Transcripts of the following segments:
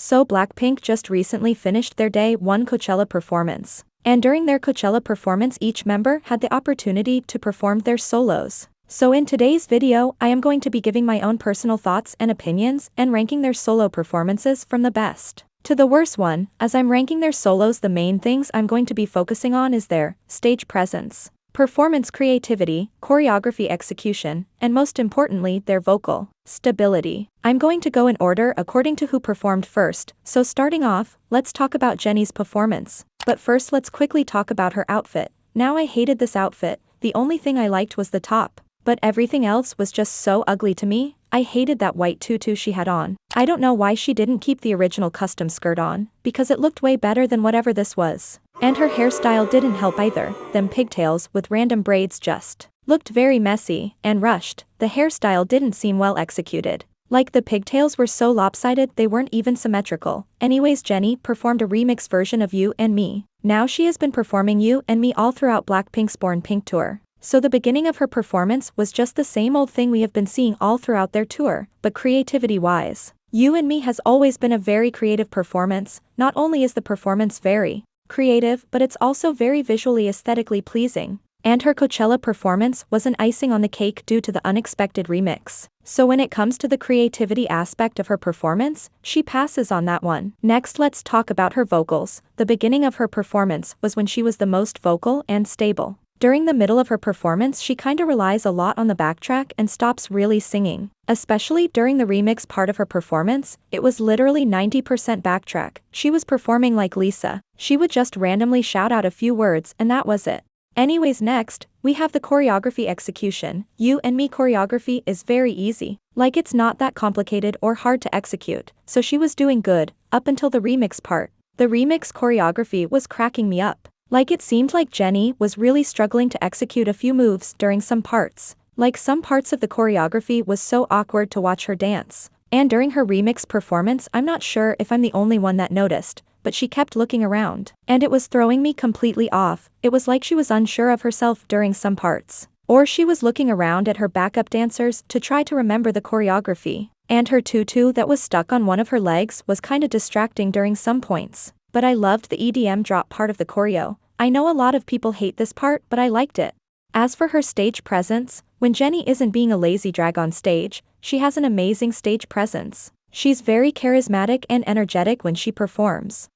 So Blackpink just recently finished their day one Coachella performance. And during their Coachella performance each member had the opportunity to perform their solos. So in today's video I am going to be giving my own personal thoughts and opinions and ranking their solo performances from the best to the worst one. As I'm ranking their solos, the main things I'm going to be focusing on is their stage presence, performance creativity, choreography execution, and most importantly their vocal stability. I'm going to go in order according to who performed first, so starting off, let's talk about Jennie's performance. But first let's quickly talk about her outfit. Now I hated this outfit, the only thing I liked was the top. But everything else was just so ugly to me. I hated that white tutu she had on. I don't know why she didn't keep the original custom skirt on, because it looked way better than whatever this was. And her hairstyle didn't help either. Them pigtails with random braids just looked very messy and rushed. The hairstyle didn't seem well executed. Like the pigtails were so lopsided they weren't even symmetrical. Anyways, Jennie performed a remix version of You and Me. Now she has been performing You and Me all throughout Blackpink's Born Pink tour. So the beginning of her performance was just the same old thing we have been seeing all throughout their tour, but creativity-wise, You and Me has always been a very creative performance. Not only is the performance very creative, but it's also very visually aesthetically pleasing. And her Coachella performance was an icing on the cake due to the unexpected remix. So when it comes to the creativity aspect of her performance, she passes on that one. Next let's talk about her vocals. The beginning of her performance was when she was the most vocal and stable. During the middle of her performance she kinda relies a lot on the backtrack and stops really singing. Especially during the remix part of her performance, it was literally 90% backtrack. She was performing like Lisa. She would just randomly shout out a few words and that was it. Anyways, next, we have the choreography execution. You and Me choreography is very easy. Like it's not that complicated or hard to execute. So she was doing good, up until the remix part. The remix choreography was cracking me up. Like it seemed like Jennie was really struggling to execute a few moves during some parts. Like some parts of the choreography was so awkward to watch her dance. And during her remix performance I'm not sure if I'm the only one that noticed, but she kept looking around. And it was throwing me completely off. It was like she was unsure of herself during some parts. Or she was looking around at her backup dancers to try to remember the choreography. And her tutu that was stuck on one of her legs was kinda distracting during some points. But I loved the EDM drop part of the choreo. I know a lot of people hate this part, but I liked it. As for her stage presence, when Jennie isn't being a lazy drag on stage, she has an amazing stage presence. She's very charismatic and energetic when she performs.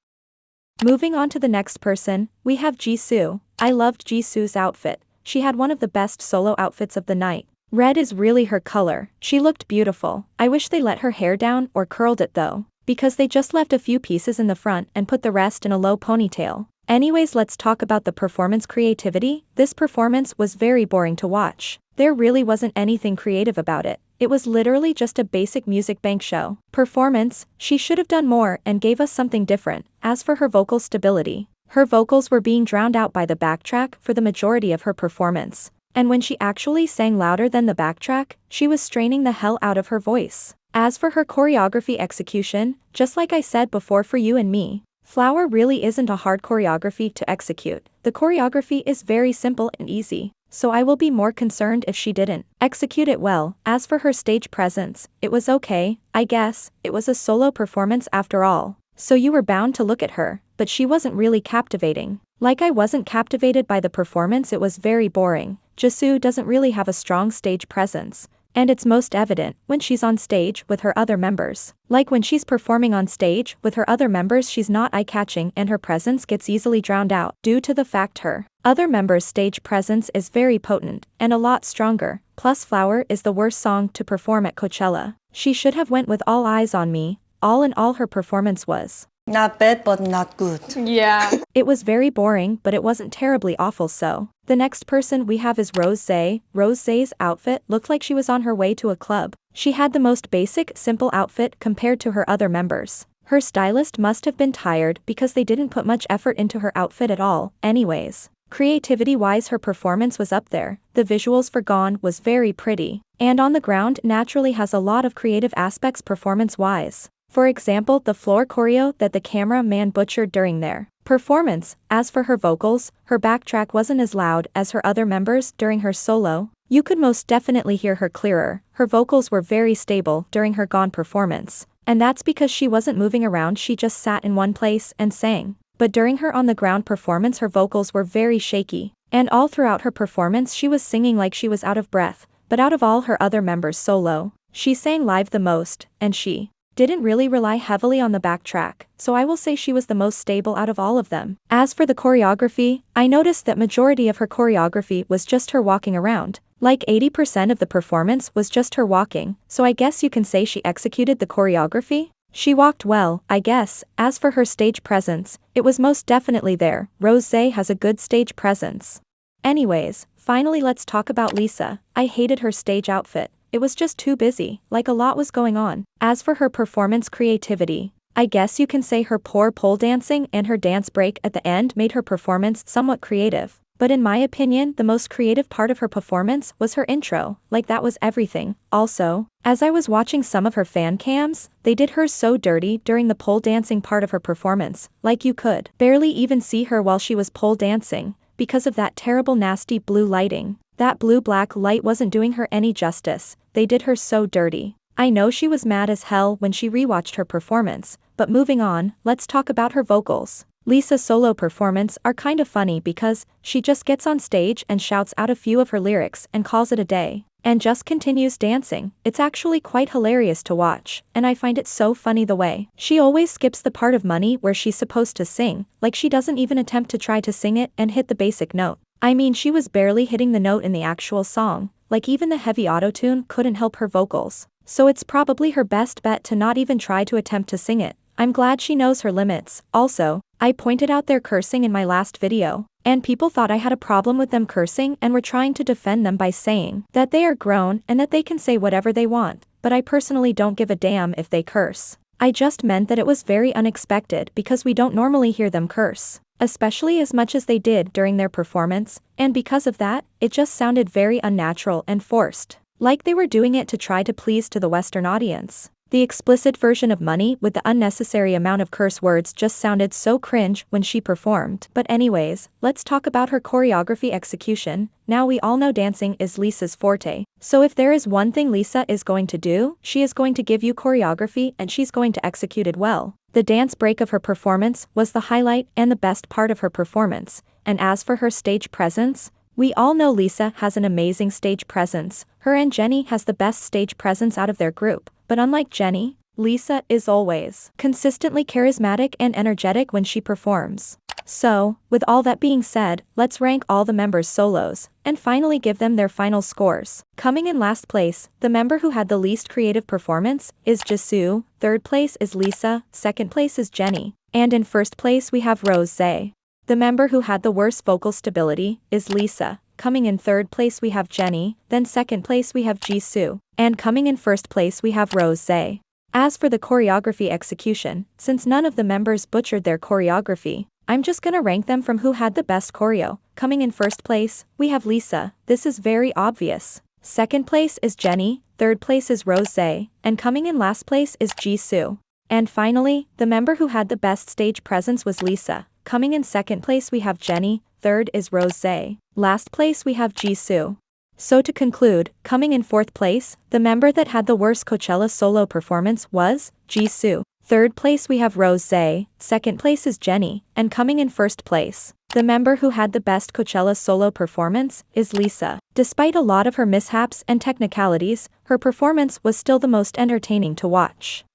Moving on to the next person, we have Jisoo. I loved Jisoo's outfit. She had one of the best solo outfits of the night. Red is really her color. She looked beautiful. I wish they let her hair down or curled it though, because they just left a few pieces in the front and put the rest in a low ponytail. Anyways, let's talk about the performance creativity. This performance was very boring to watch. There really wasn't anything creative about it. It was literally just a basic music bank show. Performance, she should have done more and gave us something different. As for her vocal stability, her vocals were being drowned out by the backtrack for the majority of her performance. And when she actually sang louder than the backtrack, she was straining the hell out of her voice. As for her choreography execution, just like I said before for You and Me, Flower really isn't a hard choreography to execute. The choreography is very simple and easy, so I will be more concerned if she didn't execute it well. As for her stage presence, it was okay, I guess. It was a solo performance after all, so you were bound to look at her, but she wasn't really captivating. Like I wasn't captivated by the performance, it was very boring. Jisoo doesn't really have a strong stage presence. And it's most evident when she's on stage with her other members. Like when she's performing on stage with her other members she's not eye-catching and her presence gets easily drowned out due to the fact her other members' stage presence is very potent and a lot stronger. Plus Flower is the worst song to perform at Coachella. She should have went with All Eyes on Me. All in all her performance was not bad, but not good. Yeah. It was very boring, but it wasn't terribly awful. So the next person we have is Rose. Rose's outfit looked like she was on her way to a club. She had the most basic, simple outfit compared to her other members. Her stylist must have been tired because they didn't put much effort into her outfit at all. Anyways, creativity-wise her performance was up there. The visuals for Gone was very pretty. And On the Ground naturally has a lot of creative aspects performance-wise. For example, the floor choreo that the camera-man butchered during their performance. As for her vocals, her backtrack wasn't as loud as her other members during her solo. You could most definitely hear her clearer. Her vocals were very stable during her Gone performance. And that's because she wasn't moving around, she just sat in one place and sang. But during her on-the-ground performance her vocals were very shaky. And all throughout her performance she was singing like she was out of breath, but out of all her other members solo, she sang live the most, and she didn't really rely heavily on the backtrack, so I will say she was the most stable out of all of them. As for the choreography, I noticed that majority of her choreography was just her walking around. Like 80% of the performance was just her walking, so I guess you can say she executed the choreography. She walked well, I guess. As for her stage presence, it was most definitely there. Rosé has a good stage presence. Anyways, finally let's talk about Lisa. I hated her stage outfit. It was just too busy, like a lot was going on. As for her performance creativity, I guess you can say her poor pole dancing and her dance break at the end made her performance somewhat creative. But in my opinion, the most creative part of her performance was her intro, like that was everything. Also, as I was watching some of her fan cams, they did her so dirty during the pole dancing part of her performance, like you could barely even see her while she was pole dancing, because of that terrible nasty blue lighting. That blue-black light wasn't doing her any justice, they did her so dirty. I know she was mad as hell when she rewatched her performance, but moving on, let's talk about her vocals. Lisa's solo performance are kind of funny because she just gets on stage and shouts out a few of her lyrics and calls it a day, and just continues dancing. It's actually quite hilarious to watch, and I find it so funny the way she always skips the part of Money where she's supposed to sing, like she doesn't even attempt to try to sing it and hit the basic note. I mean, she was barely hitting the note in the actual song, like even the heavy autotune couldn't help her vocals. So it's probably her best bet to not even try to attempt to sing it. I'm glad she knows her limits. Also, I pointed out their cursing in my last video, and people thought I had a problem with them cursing and were trying to defend them by saying that they are grown and that they can say whatever they want, but I personally don't give a damn if they curse. I just meant that it was very unexpected because we don't normally hear them curse, especially as much as they did during their performance, and because of that, it just sounded very unnatural and forced, like they were doing it to try to please to the Western audience. The explicit version of Money with the unnecessary amount of curse words just sounded so cringe when she performed. But anyways, let's talk about her choreography execution. Now we all know dancing is Lisa's forte, so if there is one thing Lisa is going to do, she is going to give you choreography and she's going to execute it well. The dance break of her performance was the highlight and the best part of her performance, and as for her stage presence, we all know Lisa has an amazing stage presence. Her and Jennie has the best stage presence out of their group, but unlike Jennie, Lisa is always consistently charismatic and energetic when she performs. So, with all that being said, let's rank all the members' solos, and finally give them their final scores. Coming in last place, the member who had the least creative performance is Jisoo, third place is Lisa, second place is Jennie, and in first place we have Rosé. The member who had the worst vocal stability is Lisa. Coming in third place we have Jennie, then second place we have Jisoo, and coming in first place we have Rosé. As for the choreography execution, since none of the members butchered their choreography, I'm just gonna rank them from who had the best choreo. Coming in first place, we have Lisa, this is very obvious. Second place is Jennie, third place is Rosé, and coming in last place is Jisoo. And finally, the member who had the best stage presence was Lisa. Coming in second place we have Jennie, third is Rosé, last place we have Jisoo. So to conclude, coming in fourth place, the member that had the worst Coachella solo performance was Jisoo. Third place we have Rosé, second place is Jennie, and coming in first place, the member who had the best Coachella solo performance is Lisa. Despite a lot of her mishaps and technicalities, her performance was still the most entertaining to watch.